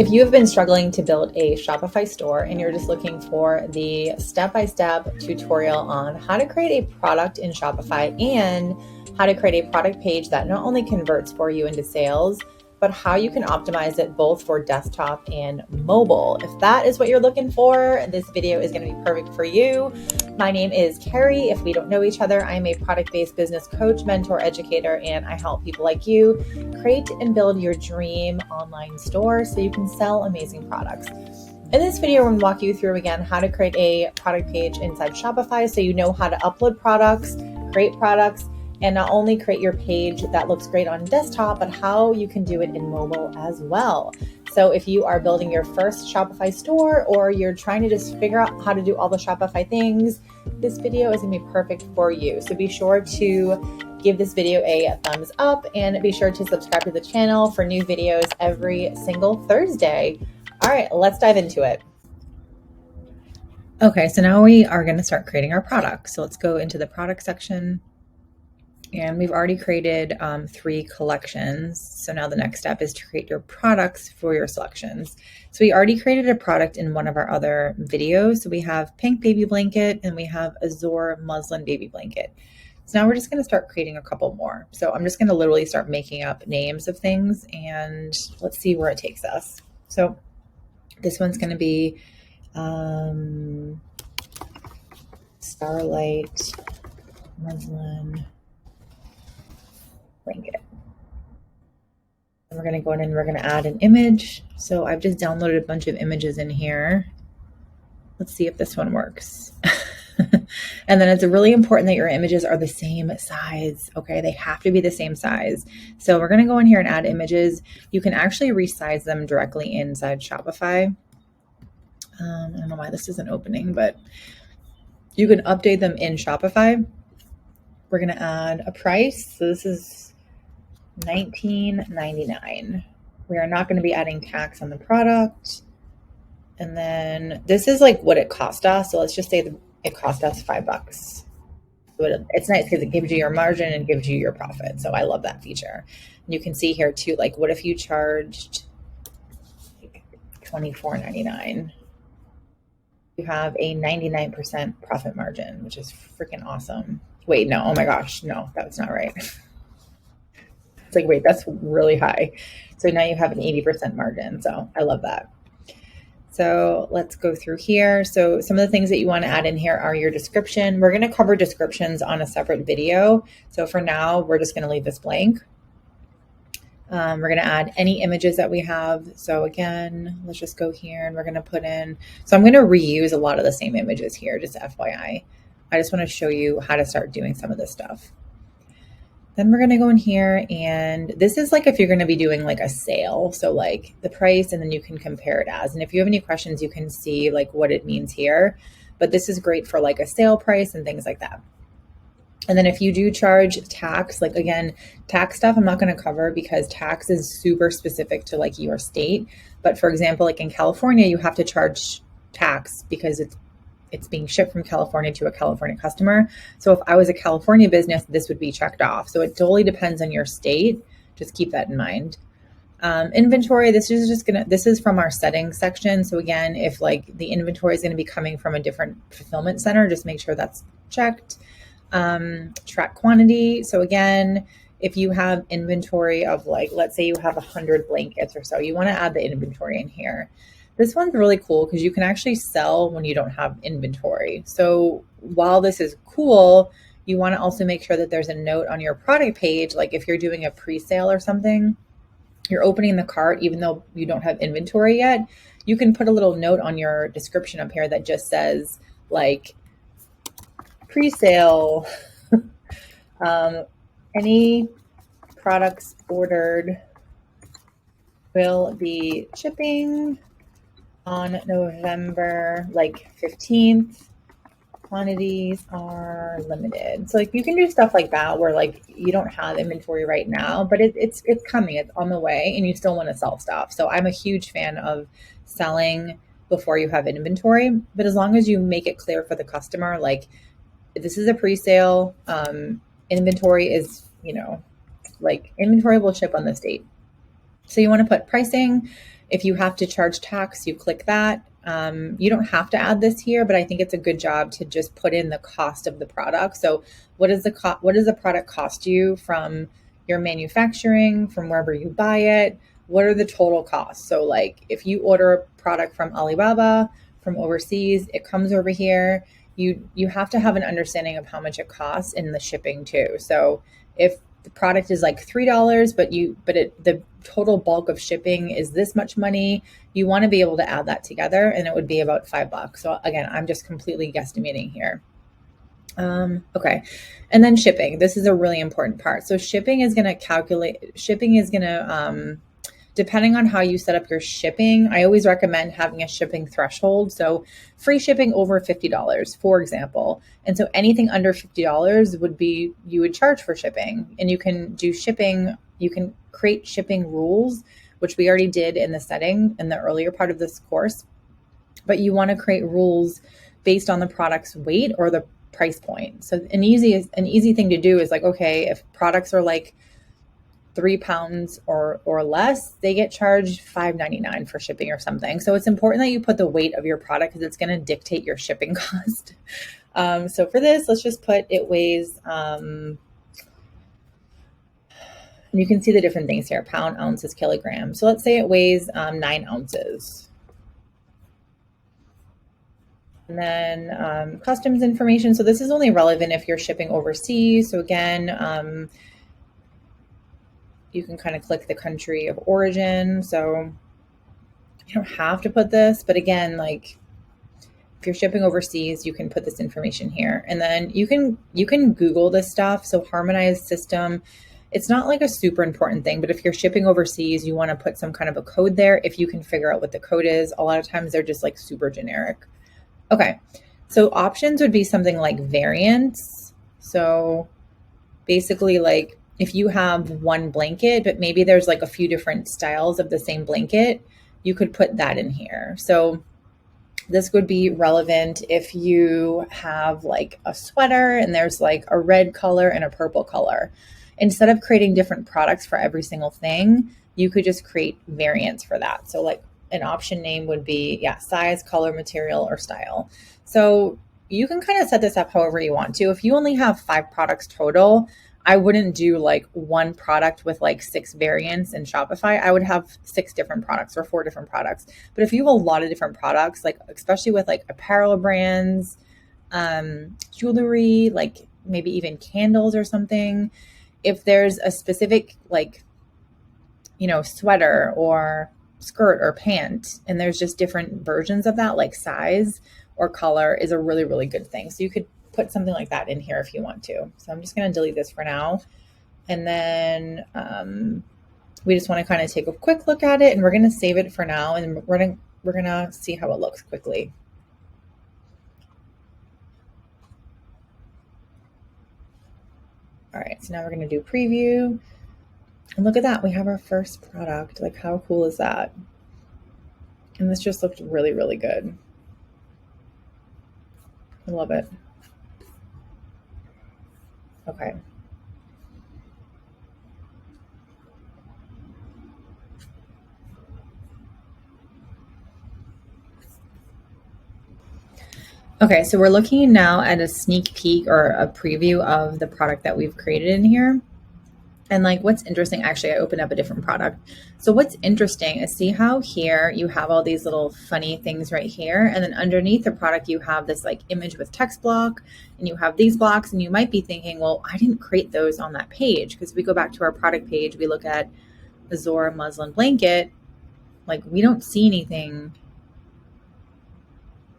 If you have been struggling to build a Shopify store and you're just looking for the step-by-step tutorial on how to create a product in Shopify and how to create a product page that not only converts for you into sales, but how you can optimize it both for desktop and mobile. If that is what you're looking for, this video is going to be perfect for you. My name is Carrie. If we don't know each other, I'm a product-based business coach, mentor, educator, and I help people like you create and build your dream online store so you can sell amazing products. In this video, I'm going to walk you through again how to create a product page inside Shopify so you know how to upload products, create products, and not only create your page that looks great on desktop, but how you can do it in mobile as well. So if you are building your first Shopify store or you're trying to just figure out how to do all the Shopify things, this video is going to be perfect for you. So be sure to give this video a thumbs up and be sure to subscribe to the channel for new videos every single Thursday. All right, let's dive into it. Okay, so now we are going to start creating our products. So let's go into the product section. And we've already created 3 collections. So now the next step is to create your products for your selections. So we already created a product in one of our other videos. So we have pink baby blanket and we have azure muslin baby blanket. So now we're just going to start creating a couple more. So I'm just going to literally start making up names of things and let's see where it takes us. So this one's going to be Starlight muslin blanket. And we're going to go in and we're going to add an image. So I've just downloaded a bunch of images in here. Let's see if this one works. And then it's really important that your images are the same size. Okay, they have to be the same size. So we're going to go in here and add images. You can actually resize them directly inside Shopify. I don't know why this isn't opening, but you can update them in Shopify. We're going to add a price. So this is $19.99. We are not going to be adding tax on the product. And then this is like what it cost us. So let's just say it cost us $5. So it's nice because it gives you your margin and gives you your profit. So I love that feature. And you can see here too, like what if you charged like $24.99? You have a 99% profit margin, which is freaking awesome. Wait, no, oh my gosh, no, that's not right. It's like, wait, that's really high. So now you have an 80% margin. So I love that. So let's go through here. So some of the things that you want to add in here are your description. We're going to cover descriptions on a separate video. So for now, we're just going to leave this blank. We're going to add any images that we have. So again, let's just go here and we're going to put in, so I'm going to reuse a lot of the same images here, just FYI. I just want to show you how to start doing some of this stuff. Then we're going to go in here and this is like if you're going to be doing like a sale. So like the price and then you can compare it as, and if you have any questions, you can see like what it means here, but this is great for like a sale price and things like that. And then if you do charge tax, like again, tax stuff I'm not going to cover because tax is super specific to like your state. But for example, like in California, you have to charge tax because it's being shipped from California to a California customer. So if I was a California business, this would be checked off. So it totally depends on your state. Just keep that in mind. Inventory, this is from our settings section. So again, if like the inventory is going to be coming from a different fulfillment center, just make sure that's checked. Track quantity. So again, if you have inventory of like, let's say you have 100 blankets or so, you want to add the inventory in here. This one's really cool because you can actually sell when you don't have inventory. So while this is cool, you want to also make sure that there's a note on your product page. Like if you're doing a pre-sale or something, you're opening the cart, even though you don't have inventory yet, you can put a little note on your description up here that just says like, pre-sale, any products ordered will be shipping on November like 15th. Quantities are limited. So like you can do stuff like that where like you don't have inventory right now, but it's coming, it's on the way and you still want to sell stuff. So I'm a huge fan of selling before you have inventory, but as long as you make it clear for the customer, like this is a pre-sale, inventory is, like inventory will ship on this date. So you want to put pricing If you have to charge tax, you click that. You don't have to add this here, but I think it's a good job to just put in the cost of the product. So what does the product cost you from your manufacturing, from wherever you buy it? What are the total costs? So like if you order a product from Alibaba, from overseas, it comes over here. You have to have an understanding of how much it costs in the shipping too. So if the product is like $3, but the total bulk of shipping is this much money, you want to be able to add that together, and it would be about $5. So again, I'm just completely guesstimating here. Okay. And then shipping. This is a really important part. So shipping is going to depending on how you set up your shipping, I always recommend having a shipping threshold. So free shipping over $50, for example. And so anything under $50 you would charge for shipping. And you can do shipping, you can create shipping rules, which we already did in the setting in the earlier part of this course. But you want to create rules based on the product's weight or the price point. So an easy thing to do is like, okay, if products are like 3 pounds or less, they get charged $5.99 for shipping or something. So it's important that you put the weight of your product because it's going to dictate your shipping cost. So for this, let's just put it weighs, you can see the different things here, pound, ounces, kilograms. So let's say it weighs 9 ounces. And then customs information. So this is only relevant if you're shipping overseas. So again, you can kind of click the country of origin. So you don't have to put this, but again, like if you're shipping overseas, you can put this information here. And then you can Google this stuff. So harmonized system, it's not like a super important thing, but if you're shipping overseas, you want to put some kind of a code there. If you can figure out what the code is, a lot of times they're just like super generic. Okay. So options would be something like variants. So basically like, if you have one blanket, but maybe there's like a few different styles of the same blanket, you could put that in here. So this would be relevant if you have like a sweater and there's like a red color and a purple color. Instead of creating different products for every single thing, you could just create variants for that. So like an option name would be, size, color, material, or style. So you can kind of set this up however you want to. If you only have 5 products total, I wouldn't do like one product with like 6 variants in Shopify. I would have 6 different products or 4 different products. But if you have a lot of different products, like especially with like apparel brands, jewelry, like maybe even candles or something, if there's a specific like, sweater or skirt or pant, and there's just different versions of that, like size or color is a really, really good thing. So you could put something like that in here if you want to. So I'm just going to delete this for now. And then we just want to kind of take a quick look at it, and we're going to save it for now. And we're going to see how it looks quickly. All right. So now we're going to do preview, and look at that. We have our first product. Like how cool is that? And this just looked really, really good. I love it. Okay. Okay, so we're looking now at a sneak peek or a preview of the product that we've created in here. And like what's interesting, actually, I opened up a different product. So what's interesting is see how here you have all these little funny things right here. And then underneath the product, you have this like image with text block, and you have these blocks, and you might be thinking, well, I didn't create those on that page. Because if we go back to our product page, we look at the Zora muslin blanket, like we don't see anything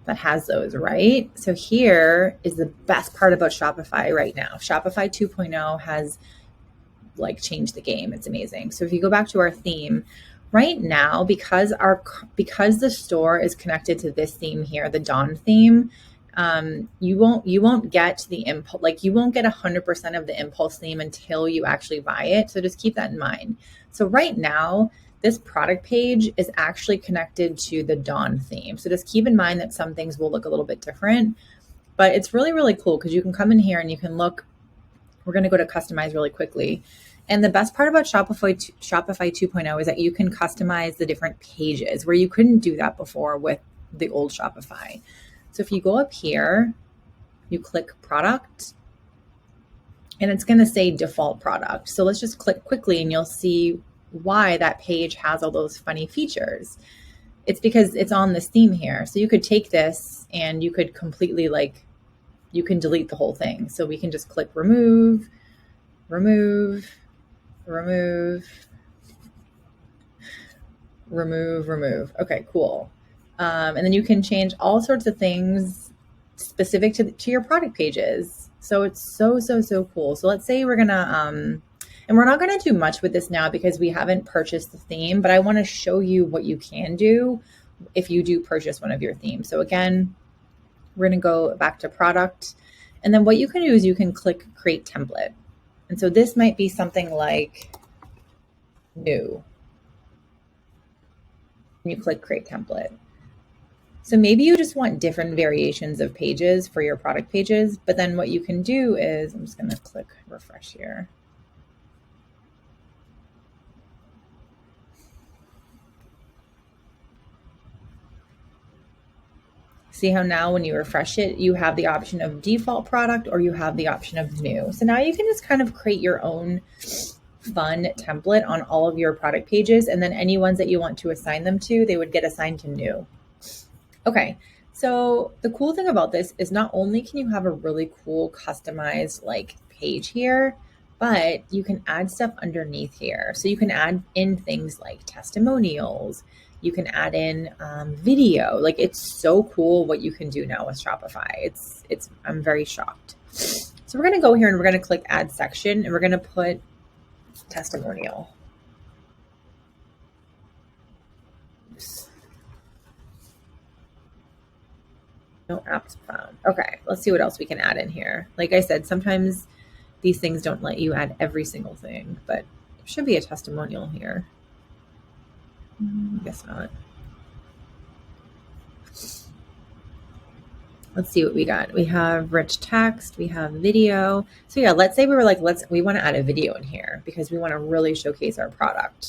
that has those, right? So here is the best part about Shopify right now. Shopify 2.0 has like changed the game. It's amazing. So if you go back to our theme right now, because the store is connected to this theme here, the Dawn theme, you won't get the impulse, like you won't get 100% of the impulse theme until you actually buy it. So just keep that in mind. So right now, this product page is actually connected to the Dawn theme. So just keep in mind that some things will look a little bit different, but it's really, really cool because you can come in here and you can look. We're going to go to customize really quickly. And the best part about Shopify 2.0 is that you can customize the different pages where you couldn't do that before with the old Shopify. So if you go up here, you click product, and it's going to say default product. So let's just click quickly and you'll see why that page has all those funny features. It's because it's on this theme here. So you could take this and you could completely you can delete the whole thing. So we can just click remove, remove, remove, remove, remove. Okay, cool. And then you can change all sorts of things specific to your product pages. So it's so cool. So let's say we're gonna, and we're not gonna do much with this now because we haven't purchased the theme, but I wanna show you what you can do if you do purchase one of your themes. So again, we're gonna go back to product. And then what you can do is you can click create template. And so this might be something like new. And you click create template. So maybe you just want different variations of pages for your product pages, but then what you can do is, I'm just going to click refresh here. See how now when you refresh it, you have the option of default product or you have the option of new. So now you can just kind of create your own fun template on all of your product pages, and then any ones that you want to assign them to, they would get assigned to new. Okay, so the cool thing about this is not only can you have a really cool customized page here, but you can add stuff underneath here. So you can add in things like testimonials. You can add in video. It's so cool what you can do now with Shopify. I'm very shocked. So we're gonna go here and we're gonna click add section and we're gonna put testimonial. No apps found. Okay, let's see what else we can add in here. Like I said, sometimes these things don't let you add every single thing, but there should be a testimonial here. I guess not. Let's see what we got. We have rich text, we have video. So yeah, let's say we were we want to add a video in here because we want to really showcase our product.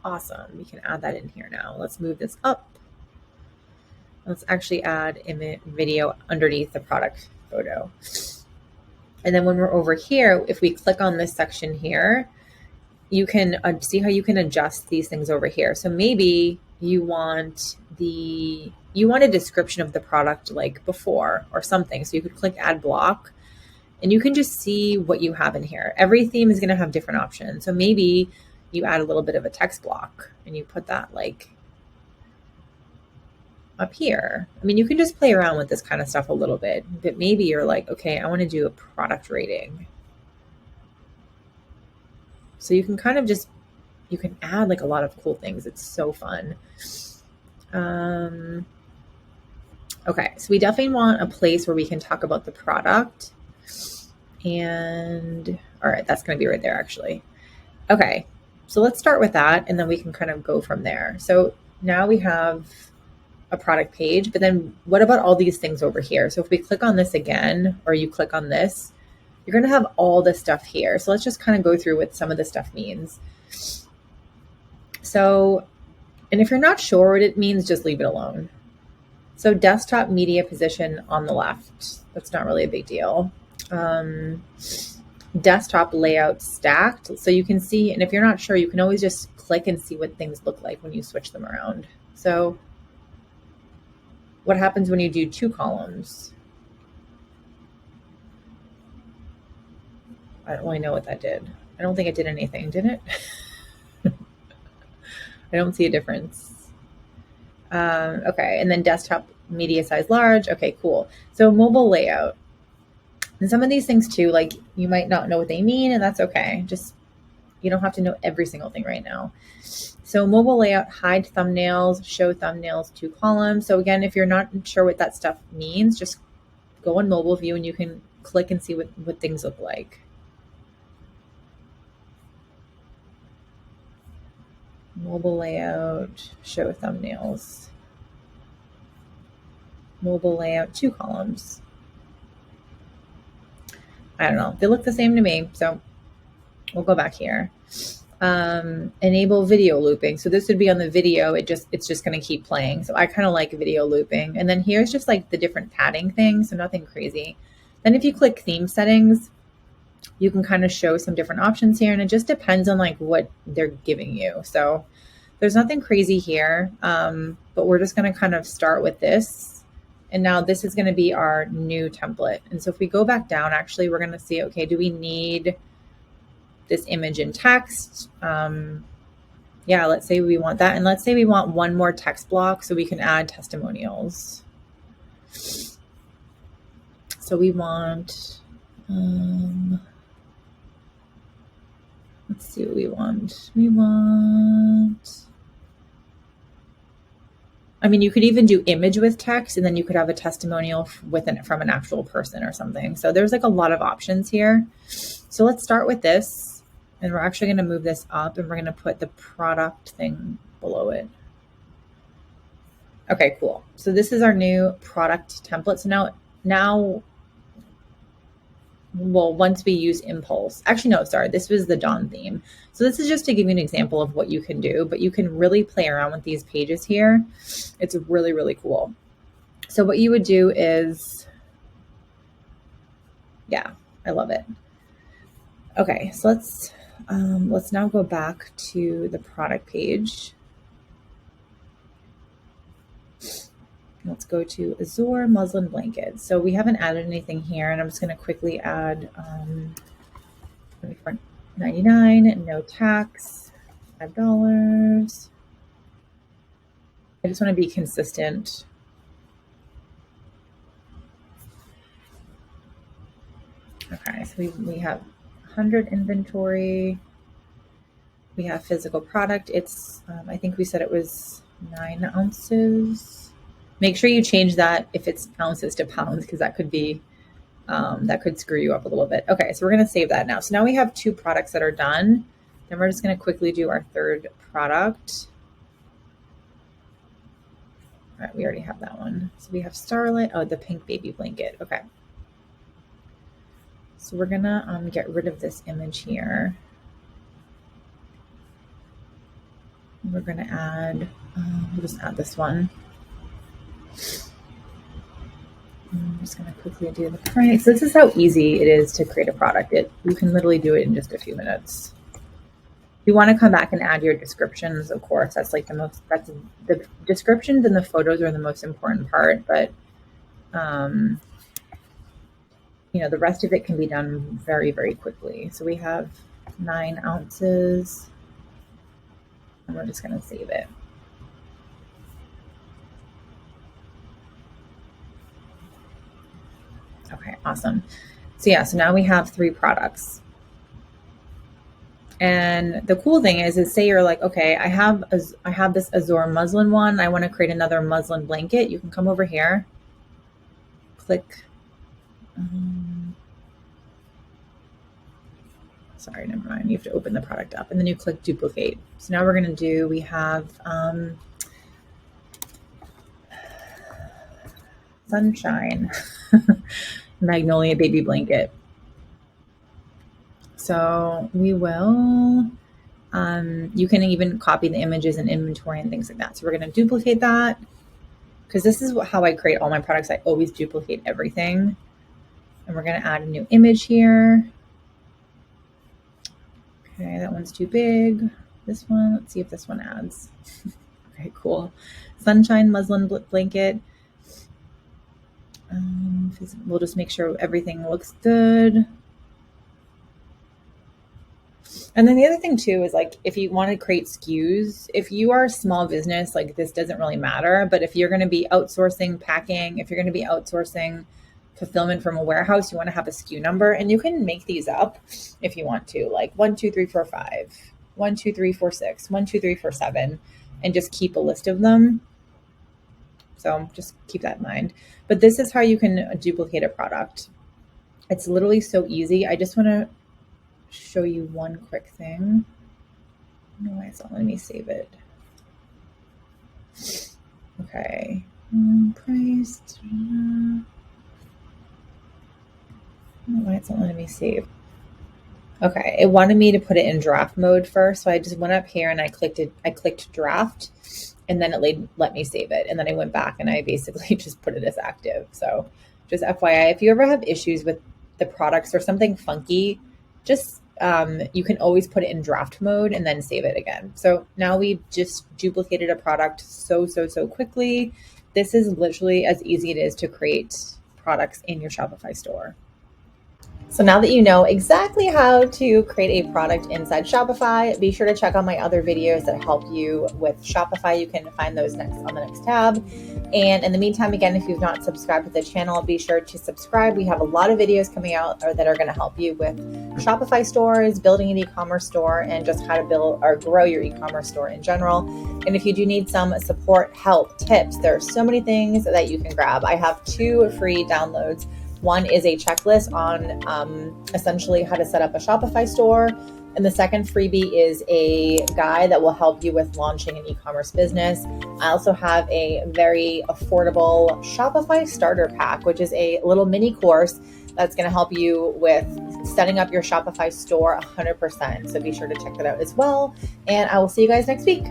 Awesome, we can add that in here now. Let's move this up. Let's actually add video underneath the product photo. And then when we're over here, if we click on this section here, you can see how you can adjust these things over here. So maybe you want a description of the product before or something. So you could click add block and you can just see what you have in here. Every theme is going to have different options. So maybe you add a little bit of a text block and you put that up here. I mean, you can just play around with this kind of stuff a little bit, but maybe you're okay, I want to do a product rating. So you can kind of you can add a lot of cool things. It's so fun. Okay, so we definitely want a place where we can talk about the product. And all right, that's going to be right there actually. Okay, so let's start with that and then we can kind of go from there. So now we have a product page, but then what about all these things over here? So if we click on this again, or you click on this, you're going to have all this stuff here. So let's just kind of go through what some of this stuff means. So, and if you're not sure what it means, just leave it alone. So desktop media position on the left, that's not really a big deal. Desktop layout stacked. So you can see, and if you're not sure, you can always just click and see what things look like when you switch them around. So what happens when you do 2 columns? I don't really know what that did. I don't think it did anything, did it? I don't see a difference. Okay, and then desktop media size large. Okay, cool. So mobile layout. And some of these things too, you might not know what they mean, and that's okay. Just, you don't have to know every single thing right now. So mobile layout, hide thumbnails, show thumbnails, 2 columns. So again, if you're not sure what that stuff means, just go in mobile view and you can click and see what things look like. Mobile layout, show thumbnails. Mobile layout, 2 columns. I don't know. They look the same to me. So we'll go back here. Enable video looping. So this would be on the video. It's just going to keep playing. So I kind of like video looping. And then here's just like the different padding things. So nothing crazy. Then if you click theme settings, you can kind of show some different options here. And it just depends on like what they're giving you. So there's nothing crazy here. But we're just going to kind of start with this. And now this is going to be our new template. And so if we go back down, actually, we're going to see, okay, do we need this image in text? Yeah, let's say we want that. And let's say we want one more text block so we can add testimonials. So we want, let's see what we want. I mean, you could even do image with text, and then you could have a testimonial from an actual person or something. So there's like a lot of options here. So let's start with this. And we're actually going to move this up, and we're going to put the product thing below it. Okay, cool. So this is our new product template. So now, well, once we use Impulse, actually, no, sorry, this was the Dawn theme. So this is just to give you an example of what you can do, but you can really play around with these pages here. It's really, really cool. So what you would do is, yeah, I love it. Okay, so let's now go back to the product page. Let's go to Azure muslin blanket. So we haven't added anything here, and I'm just going to quickly add $24.99, no tax, $5. I just want to be consistent. Okay, so we have 100 inventory. We have physical product. It's, I think we said it was 9 ounces. Make sure you change that if it's ounces to pounds, because that could be, that could screw you up a little bit. Okay, so we're going to save that now. So now we have 2 products that are done. Then we're just going to quickly do our 3rd product. All right, we already have that one. So we have Starlight. Oh, the pink baby blanket. Okay. So we're going to get rid of this image here. We're going to add, we'll just add this one. I'm just going to quickly do the price. This is how easy it is to create a product. You can literally do it in just a few minutes. You want to come back and add your descriptions, of course. That's like the descriptions and the photos are the most important part, but the rest of it can be done very, very quickly. So we have 9 ounces, and we're just going to save it. Okay, awesome. So yeah, so now we have 3 products. And the cool thing is say you're like, okay, I have this Azure muslin one. I want to create another muslin blanket. You can come over here, click. Sorry, never mind. You have to open the product up, and then you click duplicate. So now we're going to do, we have Sunshine Magnolia baby blanket. So we will, you can even copy the images and inventory and things like that. So we're going to duplicate that, because this is how I create all my products. I always duplicate everything. And we're going to add a new image here. Okay, that one's too big. This one, let's see if this one adds. Okay, cool. Sunshine muslin blanket. We'll just make sure everything looks good. And then the other thing too is, like, if you want to create SKUs, if you are a small business, like, this doesn't really matter. But if you're going to be outsourcing packing, if you're going to be outsourcing fulfillment from a warehouse, you want to have a SKU number, and you can make these up if you want to, like 1, 2, 3, 4, 5, 1, 2, 3, 4, 6, 1, 2, 3, 4, 7, and just keep a list of them. So just keep that in mind. But this is how you can duplicate a product. It's literally so easy. I just want to show you one quick thing. I don't know why it's not letting me save it. Okay. Price. I don't know why it's not letting me save. Okay, it wanted me to put it in draft mode first, so I just went up here and I clicked it. I clicked draft, and then it let me save it. And then I went back and I basically just put it as active. So just FYI, if you ever have issues with the products or something funky, just you can always put it in draft mode and then save it again. So now we just duplicated a product so quickly. This is literally as easy it is to create products in your Shopify store. So now that you know exactly how to create a product inside Shopify, be sure to check out my other videos that help you with Shopify. You can find those next on the next tab. And in the meantime, again, if you've not subscribed to the channel, be sure to subscribe. We have a lot of videos coming out that are going to help you with Shopify stores, building an e-commerce store, and just how to build or grow your e-commerce store in general. And if you do need some support, help, tips, there are so many things that you can grab. I have 2 free downloads. One is a checklist on essentially how to set up a Shopify store. And the second freebie is a guide that will help you with launching an e-commerce business. I also have a very affordable Shopify starter pack, which is a little mini course that's going to help you with setting up your Shopify store 100%. So be sure to check that out as well. And I will see you guys next week.